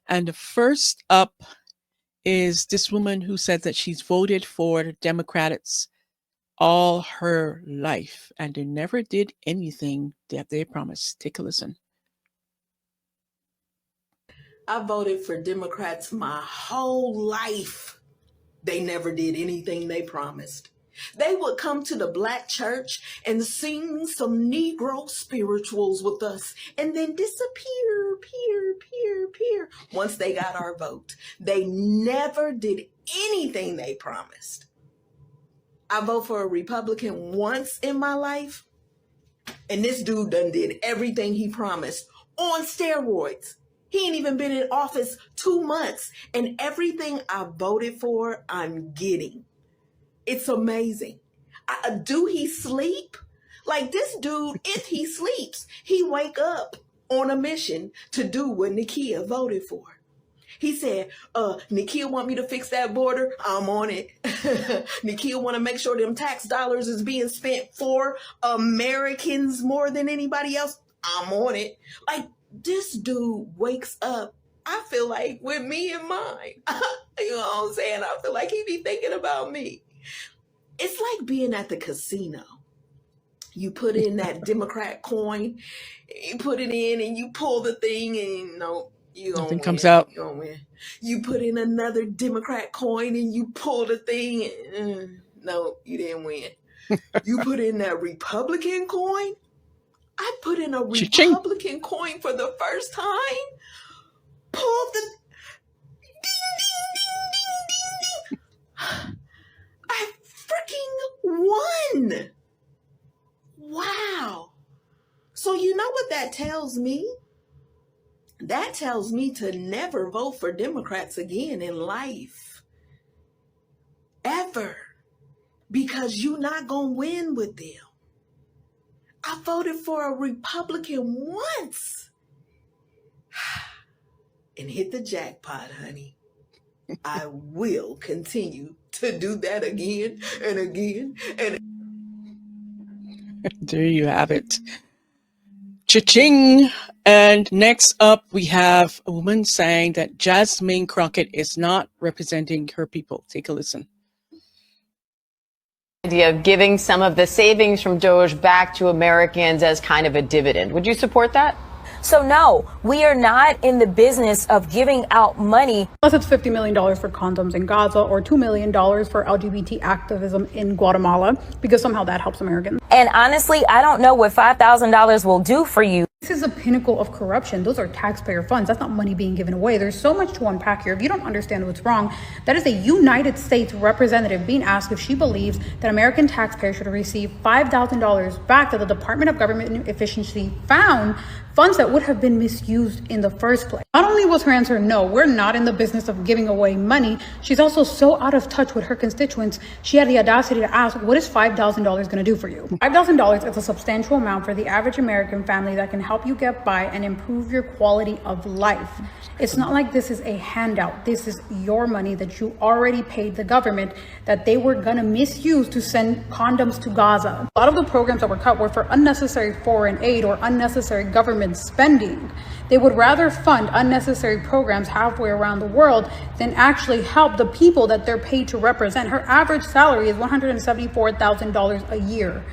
And the first up is this woman who said that she's voted for the Democrats all her life and they never did anything that they promised. Take a listen. I voted for Democrats my whole life. They never did anything they promised. They would come to the black church and sing some Negro spirituals with us and then disappear, peer. Once they got our vote, they never did anything they promised. I vote for a Republican once in my life, and this dude done did everything he promised on steroids. He ain't even been in office 2 months, and everything I voted for, I'm getting. It's amazing. Do he sleep? Like this dude, if he sleeps, he wake up on a mission to do what Nakia voted for. He said, Nakia want me to fix that border. I'm on it. Nakia want to make sure them tax dollars is being spent for Americans more than anybody else. I'm on it. Like this dude wakes up, I feel like, with me in mind. You know what I'm saying? I feel like he be thinking about me. It's like being at the casino. You put in that Democrat coin, you put it in and you pull the thing and Nothing comes out. You don't win. You put in another Democrat coin and you pull the thing and no, you didn't win. You put in that Republican coin. I put in a Republican coin for the first time. Pulled the ding. I freaking won. Wow. So you know what that tells me? That tells me to never vote for Democrats again in life. Ever. Because you're not going to win with them. I voted for a Republican once. And hit the jackpot, honey. I will continue to do that again and again and There you have it. Cha-ching! And next up, we have a woman saying that Jasmine Crockett is not representing her people. Take a listen. Idea of giving some of the savings from Doge back to Americans as kind of a dividend. Would you support that? So no, we are not in the business of giving out money. Unless it's $50 million for condoms in Gaza or $2 million for LGBT activism in Guatemala, because somehow that helps Americans. And honestly, I don't know what $5,000 will do for you. This is a pinnacle of corruption. Those are taxpayer funds. That's not money being given away. There's so much to unpack here. If you don't understand what's wrong, that is a United States representative being asked if she believes that American taxpayers should receive $5,000 back that the Department of Government Efficiency found funds that would have been misused in the first place. Not only was her answer no, we're not in the business of giving away money, she's also so out of touch with her constituents, she had the audacity to ask, what is $5,000 going to do for you? $5,000 is a substantial amount for the average American family that can help you get by and improve your quality of life. It's not like this is a handout. This is your money that you already paid the government that they were going to misuse to send condoms to Gaza. A lot of the programs that were cut were for unnecessary foreign aid or unnecessary government spending. They would rather fund unnecessary programs halfway around the world than actually help the people that they're paid to represent. Her average salary is $174,000 a year.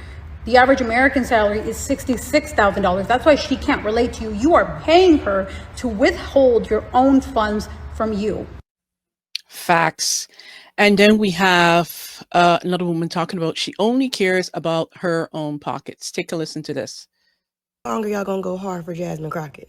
The average American salary is $66,000. That's why she can't relate to you. You are paying her to withhold your own funds from you. Facts. And then we have another woman talking about she only cares about her own pockets. Take a listen to this. How long are y'all gonna go hard for Jasmine Crockett?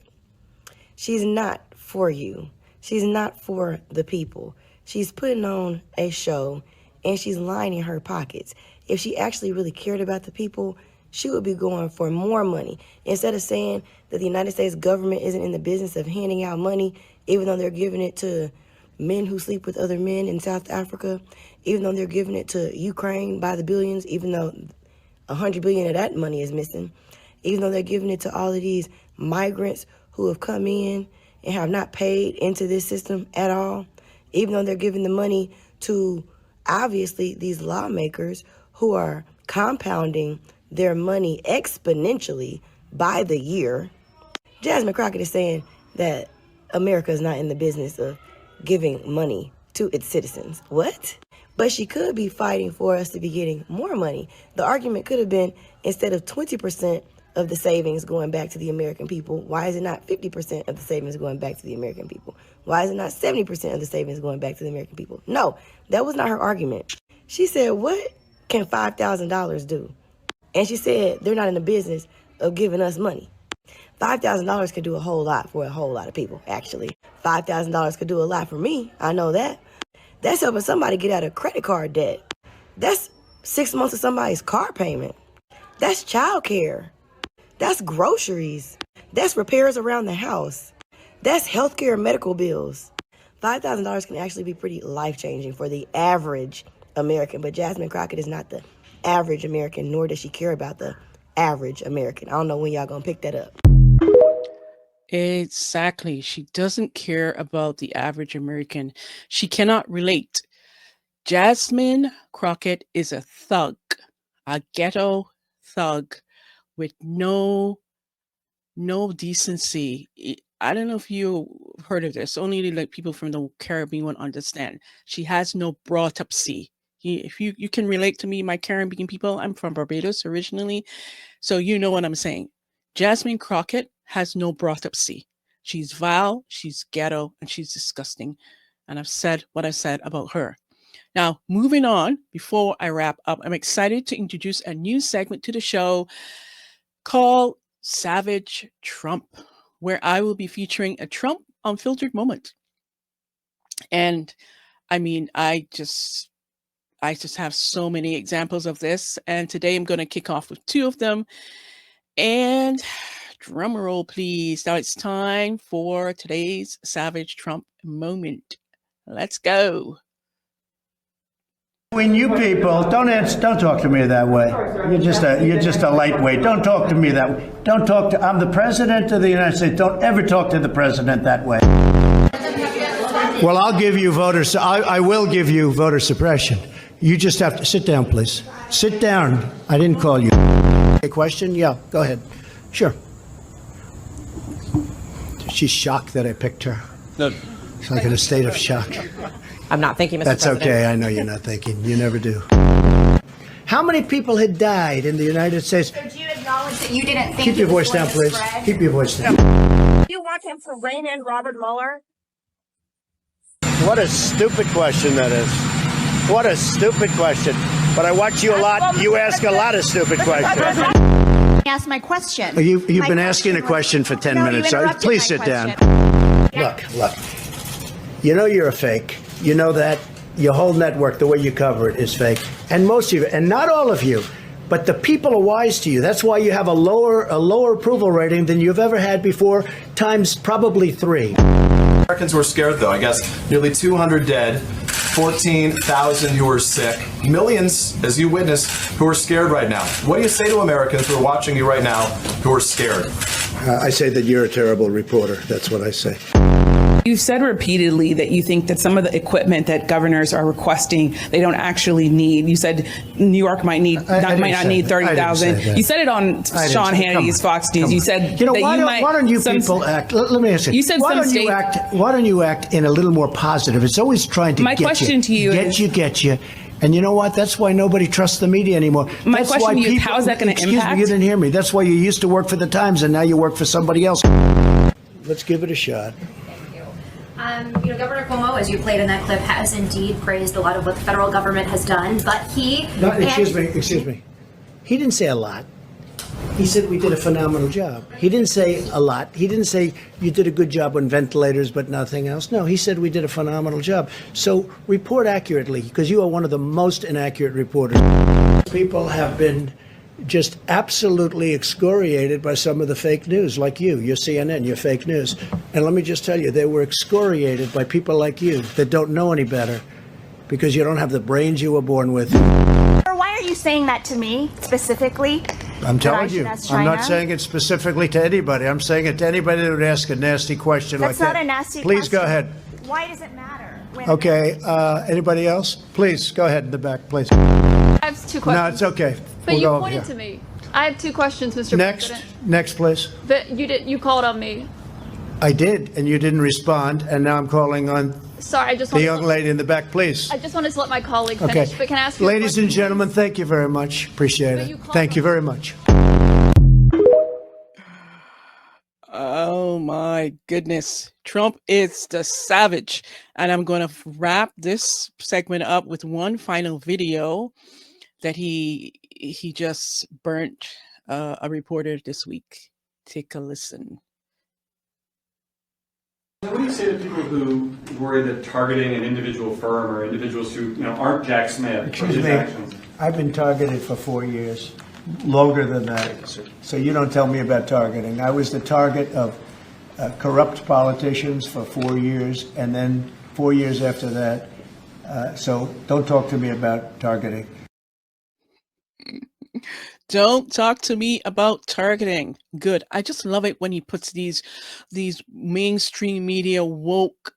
She's not for you. She's not for the people. She's putting on a show and she's lining her pockets. If she actually really cared about the people, she would be going for more money. Instead of saying that the United States government isn't in the business of handing out money, even though they're giving it to men who sleep with other men in South Africa, even though they're giving it to Ukraine by the billions, even though 100 billion of that money is missing, even though they're giving it to all of these migrants who have come in and have not paid into this system at all, even though they're giving the money to, obviously, these lawmakers who are compounding their money exponentially by the year. Jasmine Crockett is saying that America is not in the business of giving money to its citizens. What? But she could be fighting for us to be getting more money. The argument could have been, instead of 20% of the savings going back to the American people, why is it not 50% of the savings going back to the American people? Why is it not 70% of the savings going back to the American people? No, that was not her argument. She said, what can $5,000 do? And she said, they're not in the business of giving us money. $5,000 could do a whole lot for a whole lot of people, actually. $5,000 could do a lot for me. I know that. That's helping somebody get out of credit card debt. That's 6 months of somebody's car payment. That's childcare. That's groceries. That's repairs around the house. That's healthcare and medical bills. $5,000 can actually be pretty life-changing for the average American, but Jasmine Crockett is not the average American, nor does she care about the average American. I don't know when y'all gonna pick that up. Exactly. She doesn't care about the average American. She cannot relate. Jasmine Crockett is a thug, a ghetto thug with no decency. I don't know if you heard of this. Only like people from the Caribbean would understand. She has no brought up see. If you can relate to me, my Caribbean people, I'm from Barbados originally, so you know what I'm saying. Jasmine Crockett has no brought up see. She's vile, she's ghetto, and she's disgusting. And I've said what I said about her. Now, moving on, before I wrap up, I'm excited to introduce a new segment to the show called Savage Trump, where I will be featuring a Trump Unfiltered moment. And I mean, I just have so many examples of this. And today I'm going to kick off with 2 of them. And drum roll, please. Now it's time for today's Savage Trump moment. Let's go. When you people don't talk to me that way. You're just a lightweight. Don't talk to me that way. I'm the president of the United States. Don't ever talk to the president that way. Well, I'll give you voters. I will give you voter suppression. You just have to sit down, please. Sit down. I didn't call you. A question? Yeah, go ahead. Sure. She's shocked that I picked her. No. She's like in a state of shock. I'm not thinking, Mr. That's President. okay. I know you're not thinking. You never do. How many people had died in the United States? So do you acknowledge that you didn't think Keep your voice down, please. Keep your voice down. Do you want him to rein in Robert Mueller? What a stupid question that is. What a stupid question. But I watch you a lot. You ask a lot of stupid questions. Ask my question. You've been asking a question for 10 minutes. So please sit down. Look. You know you're a fake. You know that. Your whole network, the way you cover it, is fake. And most of you, and not all of you, but the people are wise to you. That's why you have a lower approval rating than you've ever had before, times probably 3. Americans were scared, though. I guess nearly 200 dead, 14,000 who are sick, millions, as you witnessed, who are scared right now. What do you say to Americans who are watching you right now who are scared? I say that you're a terrible reporter. That's what I say. You've said repeatedly that you think that some of the equipment that governors are requesting, they don't actually need. You said New York might not need 30,000. You said it on Sean Hannity's Fox News. You said that why don't you people act? Let me ask you. You said why don't you act in a little more positive? It's always trying to get you. And you know what? That's why nobody trusts the media anymore. My question to you is, how is that going to impact? Excuse me, you didn't hear me. That's why you used to work for the Times and now you work for somebody else. Let's give it a shot. Governor Cuomo, as you played in that clip, has indeed praised a lot of what the federal government has done, but Excuse me. He didn't say a lot. He said we did a phenomenal job. He didn't say a lot. He didn't say you did a good job on ventilators but nothing else. No, he said we did a phenomenal job. So report accurately, because you are one of the most inaccurate reporters. People have been just absolutely excoriated by some of the fake news, like you're CNN, you're fake news. And let me just tell you, they were excoriated by people like you that don't know any better because you don't have the brains you were born with. Why are you saying that to me specifically? I'm telling you, I'm not saying it specifically to anybody. I'm saying it to anybody that would ask a nasty question like that. That's not a nasty question. Please go ahead. Why does it matter? Okay, anybody else? Please, go ahead in the back, please. I have 2 questions. No, it's okay. But you pointed to me. I have 2 questions, Mr. President. Next, please. That you called on me. I did, and you didn't respond, and now I'm calling on Sorry, I just the wanted young lady in the back, please. I just wanted to let my colleague Okay. finish, but can I ask you a Ladies and question? gentlemen, thank you very much. Appreciate it. Thank you very much. Oh my goodness. Trump is the savage. And I'm going to wrap this segment up with one final video that he just burnt a reporter this week. Take a listen. What do you say to people who worry that targeting an individual firm or individuals who aren't Jack Smith for his actions? I've been targeted for 4 years, longer than that. So you don't tell me about targeting. I was the target of corrupt politicians for 4 years, and then 4 years after that. So don't talk to me about targeting. Don't talk to me about targeting. Good. I just love it when he puts these mainstream media woke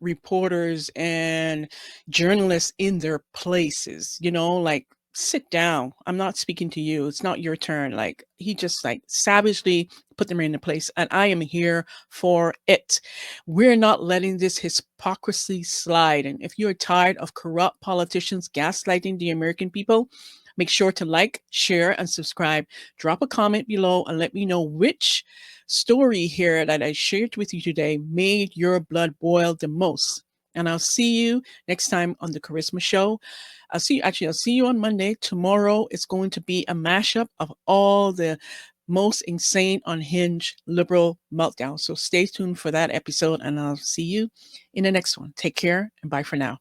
reporters and journalists in their places, like sit down. I'm not speaking to you. It's not your turn. Like he just savagely put them in their place, and I am here for it. We're not letting this hypocrisy slide. And if you're tired of corrupt politicians gaslighting the American people, make sure to like, share, and subscribe. Drop a comment below and let me know which story here that I shared with you today made your blood boil the most. And I'll see you next time on the Kharisma Show. I'll see you on Monday. Tomorrow it's going to be a mashup of all the most insane, unhinged liberal meltdown. So stay tuned for that episode, and I'll see you in the next one. Take care and bye for now.